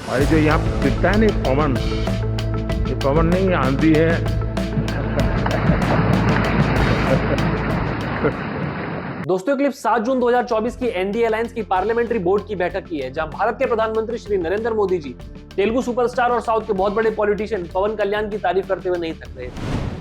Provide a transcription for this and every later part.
और ये जो यहाँ दिखता है ना ये पवन नहीं, ये आंधी है। दोस्तों क्लिप 7 जून 2024 की एनडीए अलायंस की पार्लियामेंट्री बोर्ड की बैठक की है, जहां भारत के प्रधानमंत्री श्री नरेंद्र मोदी जी तेलुगु सुपरस्टार और साउथ के बहुत बड़े पॉलिटिशियन पवन कल्याण की तारीफ करते हुए नहीं थक रहे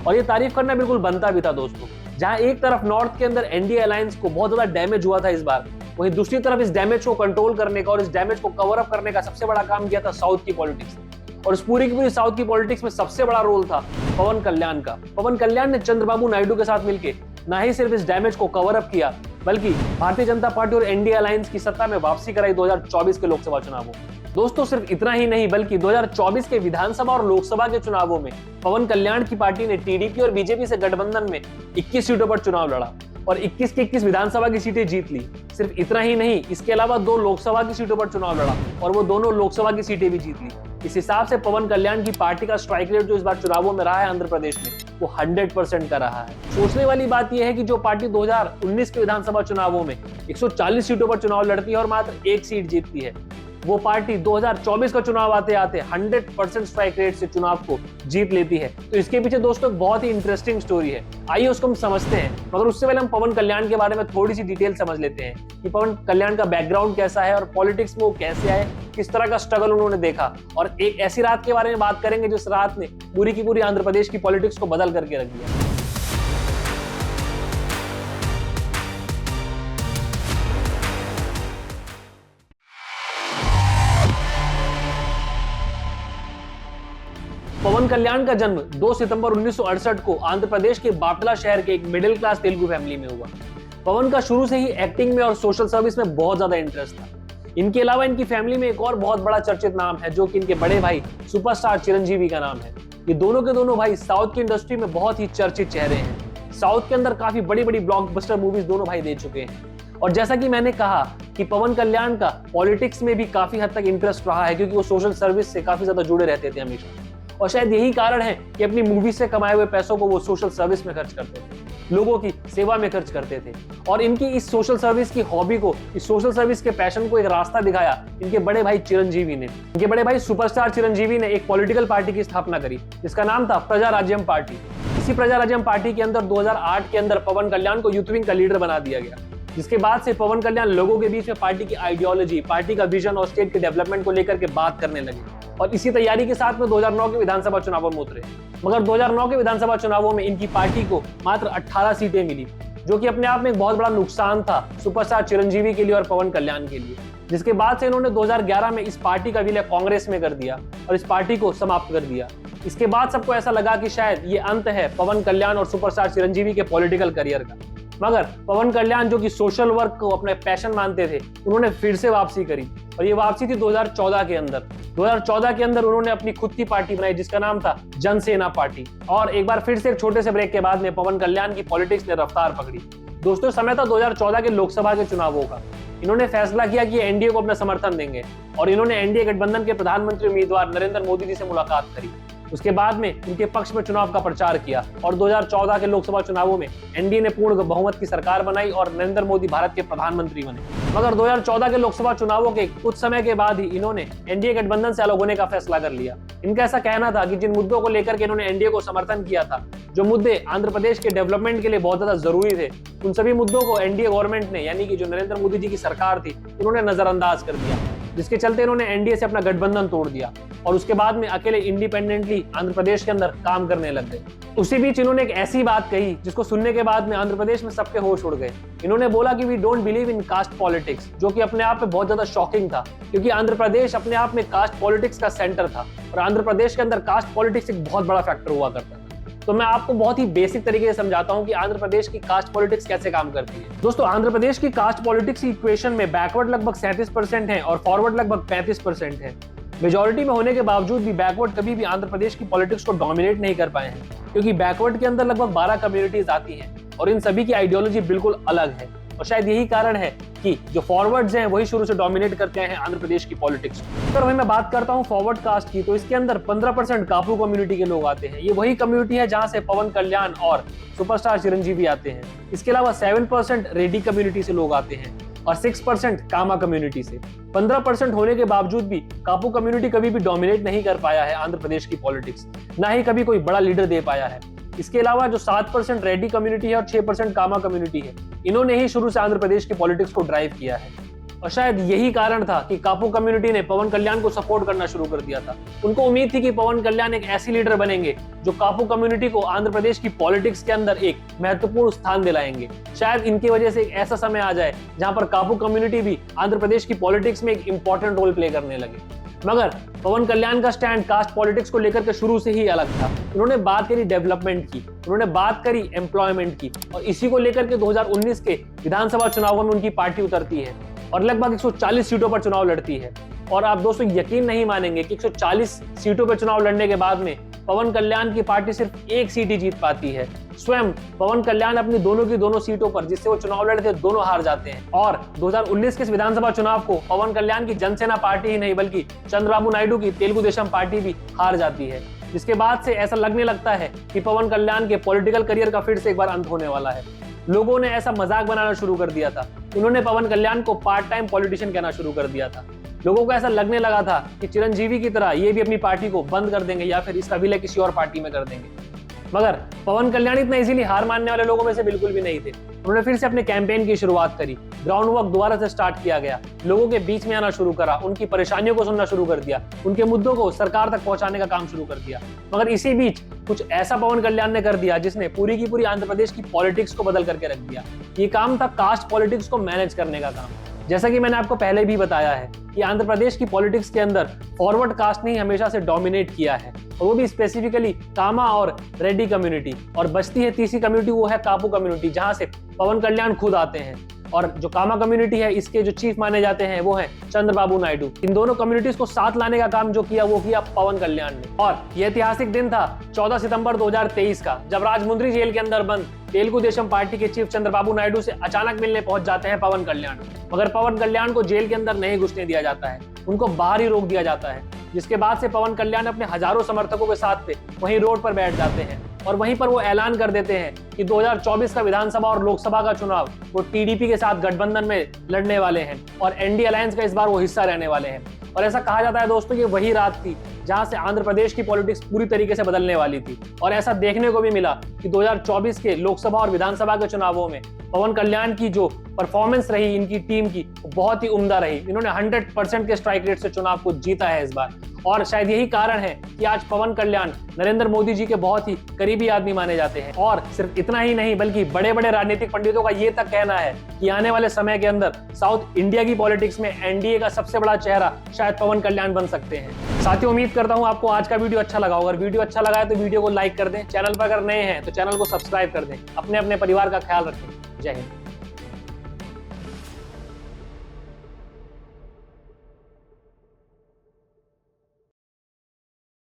और ये तारीफ करना बिल्कुल बनता भी था दोस्तों। जहां एक तरफ नॉर्थ के अंदर एनडीए अलायंस को बहुत ज्यादा डैमेज हुआ था इस बार, वहीं दूसरी तरफ इस डैमेज को कंट्रोल करने का और इस डैमेज को कवर अप करने का सबसे बड़ा काम किया था साउथ की पॉलिटिक्स। और इस पूरी की पूरी साउथ की पॉलिटिक्स में सबसे बड़ा रोल था पवन कल्याण का। पवन कल्याण ने चंद्रबाबू नायडू के साथ मिलकर न ही सिर्फ इस डैमेज को कवर अप किया, बल्कि भारतीय जनता पार्टी और एनडीए अलायंस की सत्ता में वापसी कराई 2024 के लोकसभा चुनावों में। दोस्तों सिर्फ इतना ही नहीं, बल्कि 2024 के विधानसभा और लोकसभा के चुनावों में पवन कल्याण की पार्टी ने टीडीपी और बीजेपी से गठबंधन में 21 सीटों पर चुनाव लड़ा और 21 की 21 विधानसभा की सीटें जीत ली। सिर्फ इतना ही नहीं, इसके अलावा 2 लोकसभा की सीटों पर चुनाव लड़ा और वो दोनों लोकसभा की सीटें भी जीत ली। इस हिसाब से पवन कल्याण की पार्टी का स्ट्राइक रेट जो इस बार चुनावों में रहा है आंध्र प्रदेश में, वो 100% का रहा है। सोचने वाली बात यह है कि जो पार्टी 2019 के विधानसभा चुनावों में 140 सीटों पर चुनाव लड़ती है और मात्र 1 सीट जीतती है, वो पार्टी 2024 का चुनाव आते आते 100% स्ट्राइक रेट से चुनाव को जीत लेती है। तो इसके पीछे दोस्तों एक बहुत ही इंटरेस्टिंग स्टोरी है, आइए उसको हम समझते हैं। मगर उससे पहले हम पवन कल्याण के बारे में थोड़ी सी डिटेल समझ लेते हैं कि पवन कल्याण का बैकग्राउंड कैसा है और पॉलिटिक्स में वो कैसे आए, किस तरह का स्ट्रगल उन्होंने देखा, और एक ऐसी रात के बारे में बात करेंगे जिस रात ने पूरी की पूरी आंध्र प्रदेश की पॉलिटिक्स को बदल करके रख दिया। पवन कल्याण का जन्म 2 सितंबर 1968 को आंध्र प्रदेश के बापला शहर के एक मिडिल क्लास तेलुगु फैमिली में हुआ। पवन का शुरू से ही एक्टिंग में और सोशल सर्विस में बहुत ज्यादा इंटरेस्ट था। इनके अलावा इनकी फैमिली में एक और बहुत बड़ा चर्चित नाम है, जो कि इनके बड़े भाई सुपरस्टार चिरंजीवी का नाम है। ये दोनों के दोनों भाई साउथ की इंडस्ट्री में बहुत ही चर्चित चेहरे हैं। साउथ के अंदर काफी बड़ी बड़ी ब्लॉकबस्टर मूवीज दोनों भाई दे चुके हैं। और जैसा कि मैंने कहा कि पवन कल्याण का पॉलिटिक्स में भी काफी हद तक इंटरेस्ट रहा है, क्योंकि वो सोशल सर्विस से काफी ज्यादा जुड़े रहते थे हमेशा। और शायद यही कारण है कि अपनी मूवी से कमाए हुए पैसों को वो सोशल सर्विस में खर्च करते थे, लोगों की सेवा में खर्च करते थे। और इनकी इस सोशल सर्विस की हॉबी को, इस सोशल सर्विस के पैशन को एक रास्ता दिखाया इनके बड़े भाई चिरंजीवी ने। इनके बड़े भाई सुपरस्टार चिरंजीवी ने एक पॉलिटिकल पार्टी की स्थापना करी जिसका नाम था प्रजा राज्यम पार्टी। इसी प्रजा राज्यम पार्टी के अंदर 2008 के अंदर पवन कल्याण को यूथ विंग का लीडर बना दिया गया, जिसके बाद से पवन कल्याण लोगों के बीच में पार्टी की आइडियोलॉजी, पार्टी का विजन और स्टेट के डेवलपमेंट को लेकर के बात करने लगे। और इसी तैयारी के साथ में 2009 के विधानसभा चुनावों में उतरे। मगर 2009 के विधानसभा चुनावों में इनकी पार्टी को मात्र 18 सीटें मिली, जो कि अपने आप में एक बहुत बड़ा नुकसान था सुपरस्टार चिरंजीवी के लिए और पवन कल्याण के लिए। जिसके बाद से इन्होंने 2011 में इस पार्टी का विलय कांग्रेस में कर दिया और इस पार्टी को समाप्त कर दिया। इसके बाद सबको ऐसा लगा कि शायद ये अंत है पवन कल्याण और सुपरस्टार चिरंजीवी के पॉलिटिकल करियर का। मगर पवन कल्याण, जो कि सोशल वर्क को अपने पैशन मानते थे, उन्होंने फिर से वापसी करी और ये वापसी थी 2014 के अंदर। 2014 के अंदर उन्होंने अपनी खुद की पार्टी बनाई जिसका नाम था जनसेना पार्टी। और एक बार फिर से एक छोटे से ब्रेक के बाद में पवन कल्याण की पॉलिटिक्स ने रफ्तार पकड़ी। दोस्तों समय था 2014 के लोकसभा के चुनावों का। इन्होंने फैसला किया कि एनडीए को अपना समर्थन देंगे और इन्होंने एनडीए गठबंधन के प्रधानमंत्री उम्मीदवार नरेंद्र मोदी जी से मुलाकात करी। उसके बाद में उनके पक्ष में चुनाव का प्रचार किया और 2014 के लोकसभा चुनावों में एनडीए ने पूर्ण बहुमत की सरकार बनाई और नरेंद्र मोदी भारत के प्रधानमंत्री बने। मगर 2014 के लोकसभा चुनावों के कुछ समय के बाद ही इन्होंने एनडीए गठबंधन से अलग होने का फैसला कर लिया। इनका ऐसा कहना था कि जिन मुद्दों को लेकर के इन्होंने एनडीए को समर्थन किया था, जो मुद्दे आंध्र प्रदेश के डेवलपमेंट के लिए बहुत ज्यादा जरूरी थे, उन सभी मुद्दों को एनडीए गवर्नमेंट ने, यानी कि जो नरेंद्र मोदी जी की सरकार थी, उन्होंने नजरअंदाज कर दिया, जिसके चलते इन्होंने एनडीए से अपना गठबंधन तोड़ दिया और उसके बाद में अकेले इंडिपेंडेंटली आंध्र प्रदेश के अंदर काम करने लग गए। उसी बीच इन्होंने एक ऐसी बात कही जिसको सुनने के बाद में आंध्र प्रदेश में सबके होश उड़ गए। इन्होंने बोला कि we don't believe in caste politics, जो कि अपने आप में बहुत ज्यादा शॉकिंग था, क्योंकि आंध्र प्रदेश अपने आप में कास्ट पॉलिटिक्स का सेंटर था और आंध्र प्रदेश के अंदर कास्ट पॉलिटिक्स एक बहुत बड़ा फैक्टर हुआ करता था। तो मैं आपको बहुत ही बेसिक तरीके से समझाता हूं कि आंध्र प्रदेश की कास्ट पॉलिटिक्स कैसे काम करती है। दोस्तों आंध्र प्रदेश की कास्ट पॉलिटिक्स की इक्वेशन में बैकवर्ड लगभग 37% है और फॉरवर्ड लगभग 35% है। मेजॉरिटी में होने के बावजूद भी बैकवर्ड कभी भी आंध्र प्रदेश की पॉलिटिक्स को डोमिनेट नहीं कर पाए हैं, क्योंकि बैकवर्ड के अंदर लगभग 12 कम्युनिटीज आती हैं और इन सभी की आइडियोलॉजी बिल्कुल अलग है। और शायद यही कारण है कि जो फॉरवर्ड्स हैं वही शुरू से डोमिनेट करते हैं आंध्र प्रदेश की पॉलिटिक्स। अगर वही मैं बात करता हूं फॉरवर्ड कास्ट की, तो इसके अंदर 15% कापू कम्युनिटी के लोग आते हैं। ये वही कम्युनिटी है जहां से पवन कल्याण और सुपरस्टार चिरंजीवी आते हैं। इसके अलावा 7% रेड्डी कम्युनिटी से लोग आते हैं। और 6% कामा कम्युनिटी से। 15% होने के बावजूद भी कापू कम्युनिटी कभी भी डोमिनेट नहीं कर पाया है आंध्र प्रदेश की पॉलिटिक्स, ना ही कभी कोई बड़ा लीडर दे पाया है। इसके अलावा जो 7% रेड्डी कम्युनिटी है और 6% कामा कम्युनिटी है, इन्होंने ही शुरू से आंध्र प्रदेश की पॉलिटिक्स को ड्राइव किया है। और शायद यही कारण था कि कापू कम्युनिटी ने पवन कल्याण को सपोर्ट करना शुरू कर दिया था। उनको उम्मीद थी कि पवन कल्याण एक ऐसी लीडर बनेंगे जो कापू कम्युनिटी को आंध्र प्रदेश की पॉलिटिक्स के अंदर एक महत्वपूर्ण स्थान दिलाएंगे। शायद इनकी वजह से एक ऐसा समय आ जाए जहां पर कापू कम्युनिटी भी आंध्र प्रदेश की पॉलिटिक्स में एक इंपॉर्टेंट रोल प्ले करने लगे। मगर पवन कल्याण का स्टैंड कास्ट पॉलिटिक्स को लेकर के शुरू से ही अलग था। उन्होंने बात करी डेवलपमेंट की, उन्होंने बात करी एम्प्लॉयमेंट की, और इसी को लेकर के 2019 के विधानसभा चुनावों में उनकी पार्टी उतरती है और लगभग 140 सीटों पर चुनाव लड़ती है। और आप दोस्तों यकीन नहीं मानेंगे कि 140 सीटों पर चुनाव लड़ने के बाद में पवन कल्याण की पार्टी सिर्फ एक सीट ही जीत पाती है। स्वयं पवन कल्याण अपनी दोनों की दोनों सीटों पर जिससे वो चुनाव लड़े थे, दोनों हार जाते हैं। और 2019 के इस विधानसभा चुनाव को पवन कल्याण की जनसेना पार्टी ही नहीं बल्कि चंद्रबाबू नायडू की तेलुगु देशम पार्टी भी हार जाती है, जिसके बाद से ऐसा लगने लगता है कि पवन कल्याण के पॉलिटिकल करियर का फिर से एक बार अंत होने वाला है। लोगों ने ऐसा मजाक बनाना शुरू कर दिया था, उन्होंने पवन कल्याण को पार्ट टाइम पॉलिटिशियन कहना शुरू कर दिया था। लोगों को ऐसा लगने लगा था कि चिरंजीवी की तरह ये भी अपनी पार्टी को बंद कर देंगे या फिर इसका विलय किसी और पार्टी में कर देंगे। मगर पवन कल्याण इतना इजीली हार मानने वाले लोगों में से बिल्कुल भी नहीं थे। उन्होंने फिर से अपने कैंपेन की शुरुआत करी, ग्राउंड वर्क दोबारा से स्टार्ट किया गया, लोगों के बीच में आना शुरू करा, उनकी परेशानियों को सुनना शुरू कर दिया, उनके मुद्दों को सरकार तक पहुंचाने का काम शुरू कर दिया। मगर इसी बीच कुछ ऐसा पवन कल्याण ने कर दिया जिसने पूरी की पूरी आंध्र प्रदेश की पॉलिटिक्स को बदल करके रख दिया। ये काम था कास्ट पॉलिटिक्स को मैनेज करने का काम। जैसा कि मैंने आपको पहले भी बताया है कि आंध्र प्रदेश की पॉलिटिक्स के अंदर फॉरवर्ड कास्ट ने हमेशा से डोमिनेट किया है, और वो भी स्पेसिफिकली कामा और रेड्डी कम्युनिटी। और बचती है तीसरी कम्युनिटी, वो है कापू कम्युनिटी, जहां से पवन कल्याण खुद आते हैं। और जो कामा कम्युनिटी है, इसके जो चीफ माने जाते हैं वो हैं चंद्रबाबू नायडू। इन दोनों कम्युनिटीज को साथ लाने का काम जो किया वो किया पवन कल्याण ने। और यह ऐतिहासिक दिन था 14 सितंबर 2023 का, जब राजमुंद्री जेल के अंदर बंद तेलुगु देशम पार्टी के चीफ चंद्रबाबू नायडू से अचानक मिलने पहुंच जाते हैं पवन कल्याण। मगर पवन कल्याण को जेल के अंदर नहीं घुसने दिया जाता है, उनको बाहर ही रोक दिया जाता है, जिसके बाद से पवन कल्याण अपने हजारों समर्थकों के साथ पे वहीं रोड पर बैठ जाते हैं और वहीं पर वो ऐलान कर देते हैं कि 2024 का विधानसभा और लोकसभा का चुनाव वो टीडीपी के साथ गठबंधन में लड़ने वाले हैं और एनडीए अलायंस का इस बार वो हिस्सा रहने वाले हैं। और ऐसा कहा जाता है दोस्तों, ये वही रात थी जहां से आंध्र प्रदेश की पॉलिटिक्स पूरी तरीके से बदलने वाली थी। और ऐसा देखने को भी मिला कि 2024 के लोकसभा और विधानसभा के चुनावों में पवन कल्याण की जो परफॉर्मेंस रही इनकी टीम की, बहुत ही उम्दा रही। इन्होंने 100% के स्ट्राइक रेट से चुनाव को जीता है इस बार। और शायद यही कारण है कि आज पवन कल्याण नरेंद्र मोदी जी के बहुत ही करीबी आदमी माने जाते हैं। और सिर्फ इतना ही नहीं बल्कि बड़े बड़े राजनीतिक पंडितों का ये तक कहना है कि आने वाले समय के अंदर साउथ इंडिया की पॉलिटिक्स में एनडीए का सबसे बड़ा चेहरा शायद पवन कल्याण बन सकते हैं। साथियों, उम्मीद करता हूं आपको आज का वीडियो अच्छा लगा होगा। अगर वीडियो अच्छा लगा है तो वीडियो को लाइक कर दें, चैनल पर अगर नए हैं तो चैनल को सब्सक्राइब कर दें। अपने अपने परिवार का ख्याल रखें। जय हिंद।